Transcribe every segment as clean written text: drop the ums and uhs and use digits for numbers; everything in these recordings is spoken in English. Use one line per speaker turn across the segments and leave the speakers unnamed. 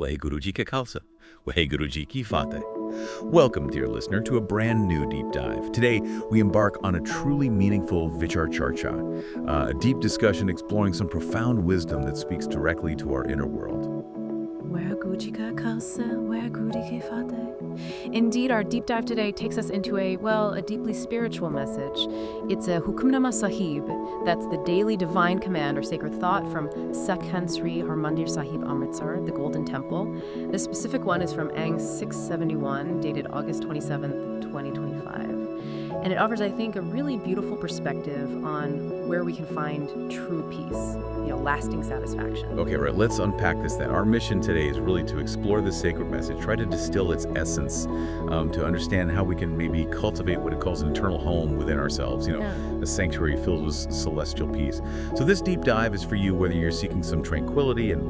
Waheguru Ji Ka Khalsa, Waheguru Ji Ki Fateh. Welcome, dear listener, to a brand new deep dive. Today, we embark on a truly meaningful Vichar Charcha, a deep discussion exploring some profound wisdom that speaks directly to our inner world.
Indeed, our deep dive today takes us into a deeply spiritual message. It's a Hukamnama Sahib, that's the daily divine command or sacred thought from Sachkhand Sri Harmandir Sahib Amritsar, the Golden Temple. The specific one is from Ang 671, dated August 27th, 2025. And it offers, I think, a really beautiful perspective on where we can find true peace, lasting satisfaction.
Okay, right, let's unpack this then. Our mission today is really to explore this sacred message, try to distill its essence, to understand how we can maybe cultivate what it calls an eternal home within ourselves, a sanctuary filled with celestial peace. So this deep dive is for you whether you're seeking some tranquility in,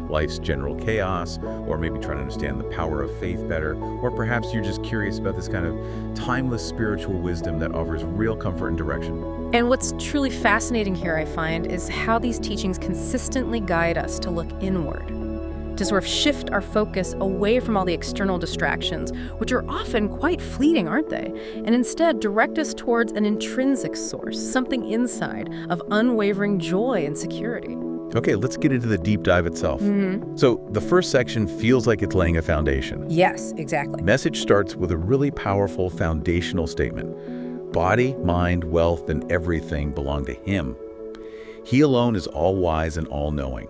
life's general chaos, or maybe trying to understand the power of faith better, or perhaps you're just curious about this kind of timeless spiritual wisdom that offers real comfort and direction.
And what's truly fascinating here, I find, is how these teachings consistently guide us to look inward, to sort of shift our focus away from all the external distractions, which are often quite fleeting, aren't they? And instead direct us towards an intrinsic source, something inside, of unwavering joy and security.
Okay, let's get into the deep dive itself. So the first section feels like it's laying a foundation.
Yes, exactly.
Message starts with a really powerful foundational statement. Body, mind, wealth, and everything belong to Him. He alone is all-wise and all-knowing.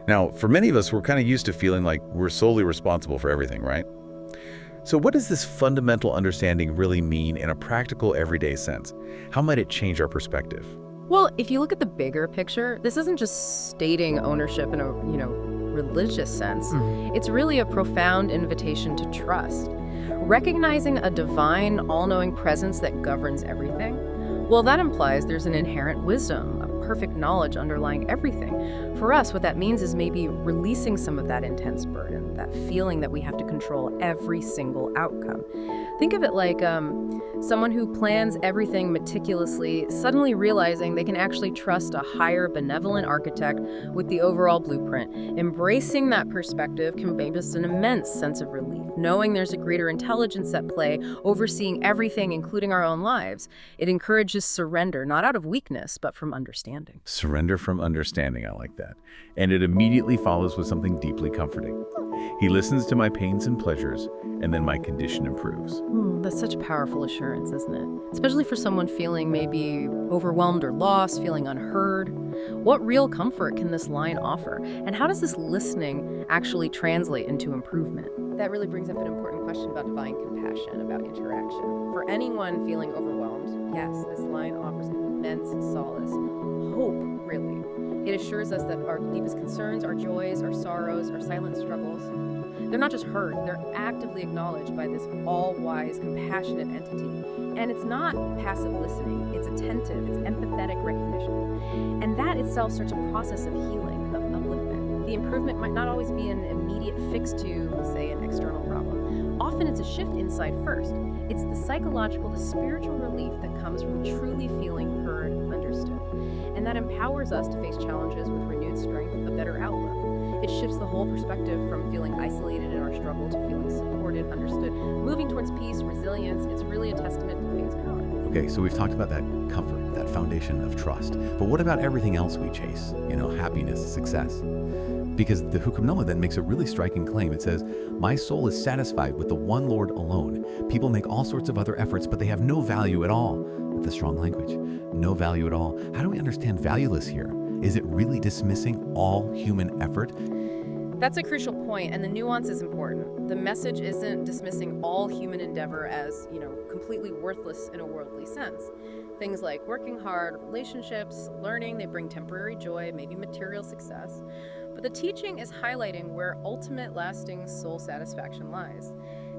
Now, for many of us, we're kind of used to feeling like we're solely responsible for everything, right? So what does this fundamental understanding really mean in a practical, everyday sense? How might it change our perspective?
Well, if you look at the bigger picture, this isn't just stating ownership in a, religious sense. It's really a profound invitation to trust. Recognizing a divine, all-knowing presence that governs everything, well, that implies there's an inherent wisdom, a perfect knowledge underlying everything. For us, what that means is maybe releasing some of that intense burden, that feeling that we have to control every single outcome. Think of it like someone who plans everything meticulously, suddenly realizing they can actually trust a higher benevolent architect with the overall blueprint. Embracing that perspective can bring us an immense sense of relief, knowing there's a greater intelligence at play, overseeing everything, including our own lives. It encourages surrender, not out of weakness, but from understanding.
Surrender from understanding, I like that. And it immediately follows with something deeply comforting. He listens to my pains and pleasures, and then my condition improves.
That's such powerful assurance, isn't it? Especially for someone feeling maybe overwhelmed or lost, feeling unheard. What real comfort can this line offer? And how does this listening actually translate into improvement? That really brings up an important question about divine compassion, about interaction. For anyone feeling overwhelmed, yes, this line offers immense solace. Hope, really. It assures us that our deepest concerns, our joys, our sorrows, our silent struggles, they're not just heard, they're actively acknowledged by this all-wise, compassionate entity. And it's not passive listening, it's attentive, it's empathetic recognition. And that itself starts a process of healing, of upliftment. The improvement might not always be an immediate fix to, say, an external problem. Often it's a shift inside first. It's the psychological, the spiritual relief that comes from truly feeling heard, understood. And that empowers us to face challenges with renewed strength, a better outlook. It shifts the whole perspective from feeling isolated in our struggle to feeling supported, understood, moving towards peace, resilience. It's really a testament to faith's power.
Okay, so we've talked about that comfort, that foundation of trust. But what about everything else we chase? Happiness, success. Because the Hukamnama then makes a really striking claim. It says, my soul is satisfied with the one Lord alone. People make all sorts of other efforts, but they have no value at all. That's a strong language. No value at all. How do we understand valueless here? Is it really dismissing all human effort?
That's a crucial point, and the nuance is important. The message isn't dismissing all human endeavor as, completely worthless in a worldly sense. Things like working hard, relationships, learning, they bring temporary joy, maybe material success. But the teaching is highlighting where ultimate lasting soul satisfaction lies.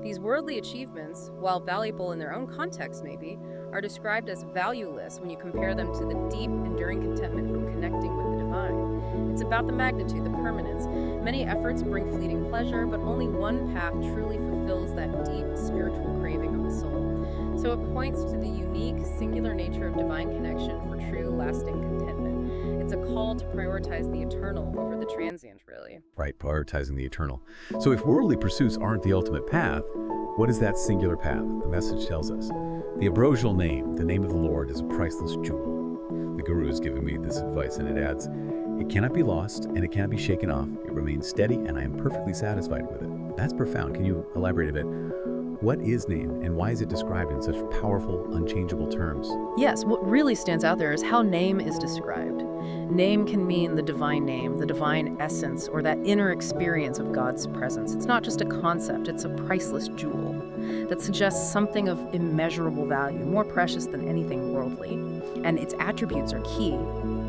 These worldly achievements, while valuable in their own context maybe, are described as valueless when you compare them to the deep, enduring contentment from connecting with the divine. It's about the magnitude, the permanence. Many efforts bring fleeting pleasure, but only one path truly fulfills that deep spiritual craving of the soul. So it points to the unique, singular nature of divine connection for true, lasting contentment. It's a call to prioritize the eternal over the transient, really.
Right, prioritizing the eternal. So if worldly pursuits aren't the ultimate path, what is that singular path? The message tells us. The Ambrosial Name, the name of the Lord, is a priceless jewel. The Guru is giving me this advice, and it adds, it cannot be lost and it cannot be shaken off. It remains steady and I am perfectly satisfied with it. That's profound. Can you elaborate a bit? What is name and why is it described in such powerful, unchangeable terms?
Yes, what really stands out there is how name is described. Name can mean the divine name, the divine essence, or that inner experience of God's presence. It's not just a concept, it's a priceless jewel that suggests something of immeasurable value, more precious than anything worldly. And its attributes are key.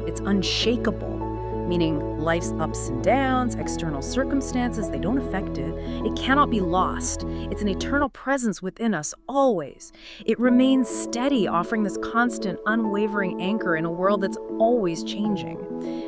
It's unshakable, meaning life's ups and downs, external circumstances, they don't affect it. It cannot be lost. It's an eternal presence within us, always. It remains steady, offering this constant, unwavering anchor in a world that's always changing.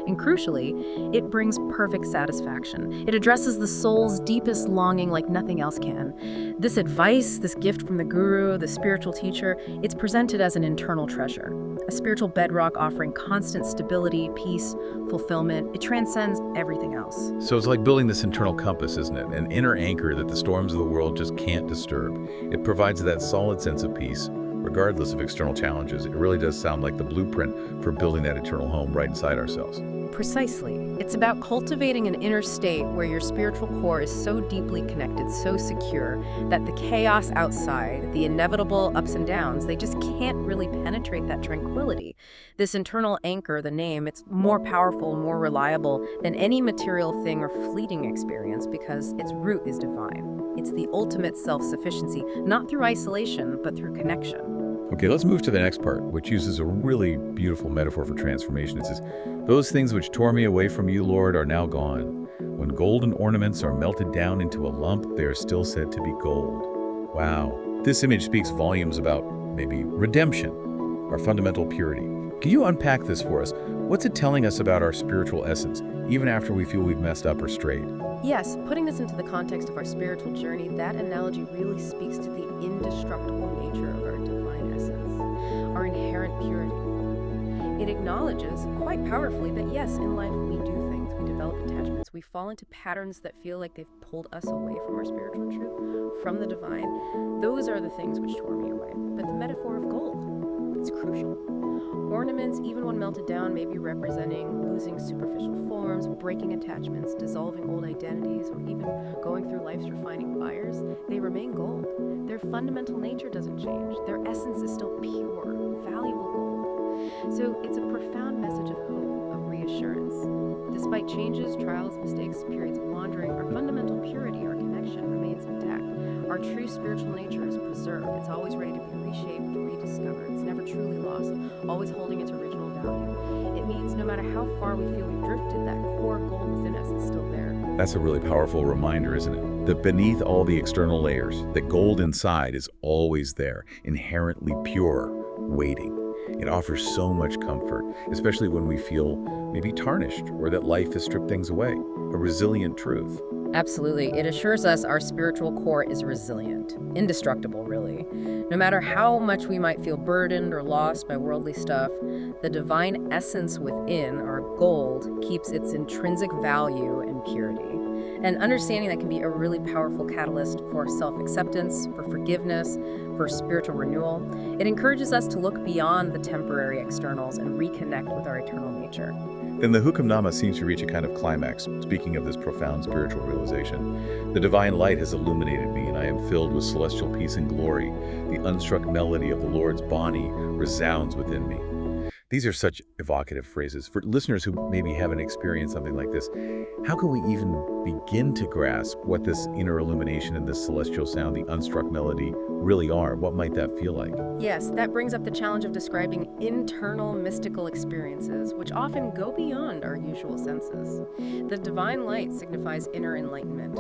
And crucially, it brings perfect satisfaction. It addresses the soul's deepest longing like nothing else can. This advice, this gift from the Guru, the spiritual teacher, it's presented as an internal treasure, a spiritual bedrock offering constant stability, peace, fulfillment. It transcends everything else.
So it's like building this internal compass, isn't it? An inner anchor that the storms of the world just can't disturb. It provides that solid sense of peace, regardless of external challenges. It really does sound like the blueprint for building that eternal home right inside ourselves.
Precisely. It's about cultivating an inner state where your spiritual core is so deeply connected, so secure, that the chaos outside, the inevitable ups and downs, they just can't really penetrate that tranquility. This internal anchor, the name, it's more powerful, more reliable than any material thing or fleeting experience because its root is divine. It's the ultimate self-sufficiency, not through isolation, but through connection.
Okay, let's move to the next part, which uses a really beautiful metaphor for transformation. It says, those things which tore me away from you, Lord, are now gone. When golden ornaments are melted down into a lump, they are still said to be gold. Wow. This image speaks volumes about maybe redemption, our fundamental purity. Can you unpack this for us? What's it telling us about our spiritual essence, even after we feel we've messed up or strayed?
Yes, putting this into the context of our spiritual journey, that analogy really speaks to the indestructible nature of our divine essence, our inherent purity. It acknowledges quite powerfully that yes, in life we do things, we develop attachments, we fall into patterns that feel like they've pulled us away from our spiritual truth, from the divine. Those are the things which tore me away. But the metaphor of gold, it's crucial. Ornaments, even when melted down, may be representing losing superficial forms, breaking attachments, dissolving old identities, or even going through life's refining fires. They remain gold. Their fundamental nature doesn't change. Their essence is still pure, valuable gold. So it's a profound message of hope, of reassurance. Despite changes, trials, mistakes, periods of wandering, our fundamental purity, our connection remains intact. Our true spiritual nature is preserved. It's always ready to be reshaped, rediscovered. It's never truly lost, always holding its original value. It means no matter how far we feel we've drifted, that core gold within us is still there.
That's a really powerful reminder, isn't it? That beneath all the external layers, that gold inside is always there, inherently pure, waiting. It offers so much comfort, especially when we feel maybe tarnished or that life has stripped things away. A resilient truth.
Absolutely. It assures us our spiritual core is resilient, indestructible, really. No matter how much we might feel burdened or lost by worldly stuff, the divine essence within, our gold, keeps its intrinsic value and purity. And understanding that can be a really powerful catalyst for self-acceptance, for forgiveness, for spiritual renewal. It encourages us to look beyond the temporary externals and reconnect with our eternal nature.
Then the Hukamnama seems to reach a kind of climax, speaking of this profound spiritual realization. The divine light has illuminated me, and I am filled with celestial peace and glory. The unstruck melody of the Lord's Bani resounds within me. These are such evocative phrases. For listeners who maybe haven't experienced something like this, how can we even begin to grasp what this inner illumination and this celestial sound, the unstruck melody, really are? What might that feel like?
Yes, that brings up the challenge of describing internal mystical experiences, which often go beyond our usual senses. The divine light signifies inner enlightenment.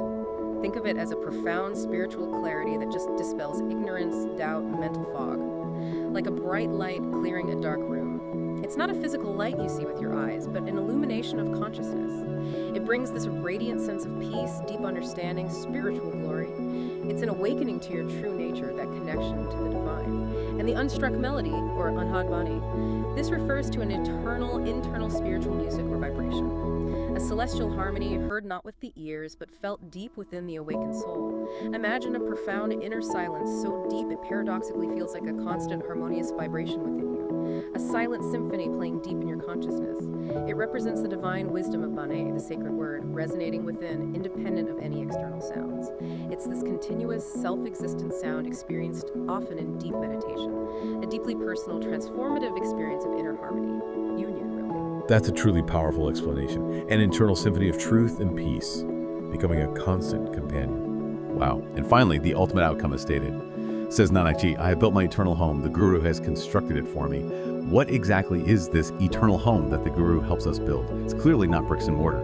Think of it as a profound spiritual clarity that just dispels ignorance, doubt, and mental fog. Like a bright light clearing a dark room. It's not a physical light you see with your eyes, but an illumination of consciousness. It brings this radiant sense of peace, deep understanding, spiritual glory. It's an awakening to your true nature, that connection to the divine. And the unstruck melody, or Anhad Bani, this refers to an eternal, internal spiritual music or vibration. A celestial harmony heard not with the ears, but felt deep within the awakened soul. Imagine a profound inner silence so deep it paradoxically feels like a constant harmonious vibration within you. A silent symphony playing deep in your consciousness. It represents the divine wisdom of Maanee, the sacred word, resonating within, independent of any external sounds. It's this continuous, self-existent sound experienced often in deep meditation, a deeply personal, transformative experience of inner harmony, union, really.
That's a truly powerful explanation. An internal symphony of truth and peace, becoming a constant companion. Wow. And finally, the ultimate outcome is stated. Says Nanak Ji, I have built my eternal home. The Guru has constructed it for me. What exactly is this eternal home that the Guru helps us build? It's clearly not bricks and mortar.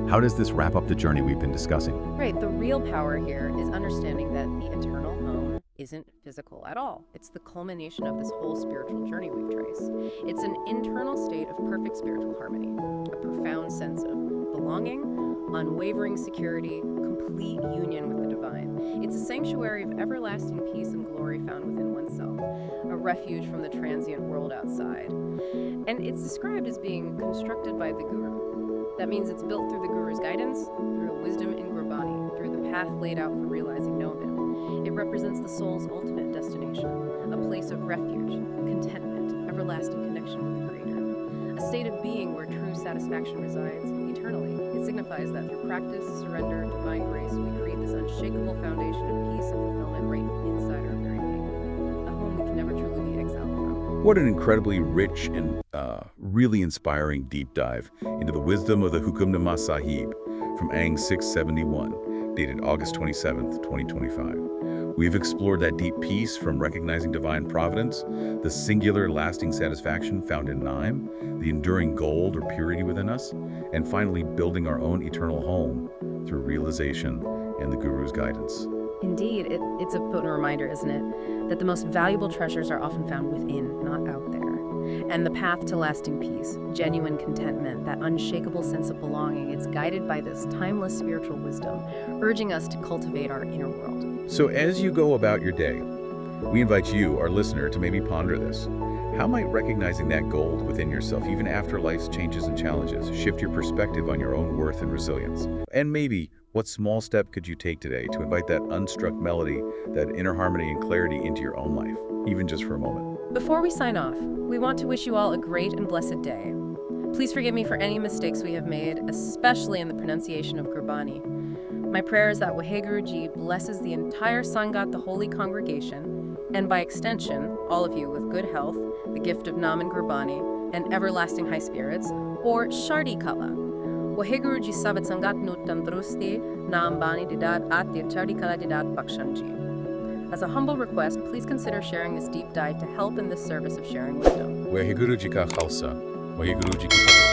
How does this wrap up the journey we've been discussing?
Right, the real power here is understanding that the eternal home isn't physical at all. It's the culmination of this whole spiritual journey we've traced. It's an internal state of perfect spiritual harmony, a profound sense of belonging, unwavering security, complete union with the divine. It's a sanctuary of everlasting peace and glory found within oneself, a refuge from the transient world outside. And it's described as being constructed by the Guru. That means it's built through the Guru's guidance, through wisdom in Gurbani, through the path laid out for realizing know-him. It represents the soul's ultimate destination, a place of refuge, contentment, everlasting connection with the Creator, a state of being where true satisfaction resides eternally. It signifies that through practice, surrender, divine grace, we create this unshakable foundation of peace and fulfillment right inside our very being, a home we can never truly be exiled from.
What an incredibly rich and really inspiring deep dive into the wisdom of the Hukamnama Sahib from Ang 671, dated August 27th, 2025. We've explored that deep peace from recognizing divine providence, the singular lasting satisfaction found in Naam, the enduring gold or purity within us, and finally building our own eternal home through realization and the Guru's guidance.
Indeed, it's a potent reminder, isn't it, that the most valuable treasures are often found within, not out there. And the path to lasting peace, genuine contentment, that unshakable sense of belonging, it's guided by this timeless spiritual wisdom, urging us to cultivate our inner world.
So as you go about your day, we invite you, our listener, to maybe ponder this. How might recognizing that gold within yourself, even after life's changes and challenges, shift your perspective on your own worth and resilience? And maybe, what small step could you take today to invite that unstruck melody, that inner harmony and clarity into your own life, even just for a moment?
Before we sign off, we want to wish you all a great and blessed day. Please forgive me for any mistakes we have made, especially in the pronunciation of Gurbani. My prayer is that Waheguru Ji blesses the entire Sangat, the holy congregation, and by extension, all of you with good health, the gift of Naam and Gurbani, and everlasting high spirits, or Shardi Kala. Waheguru Ji Savat Sangat nu Tandrusti, Naam Bani Didad Atya Shardi Kala Didad Bakshanji. As a humble request, please consider sharing this deep dive to help in this service of sharing wisdom.
Waheguru Ji ka Khalsa, Waheguru Ji ki Fateh.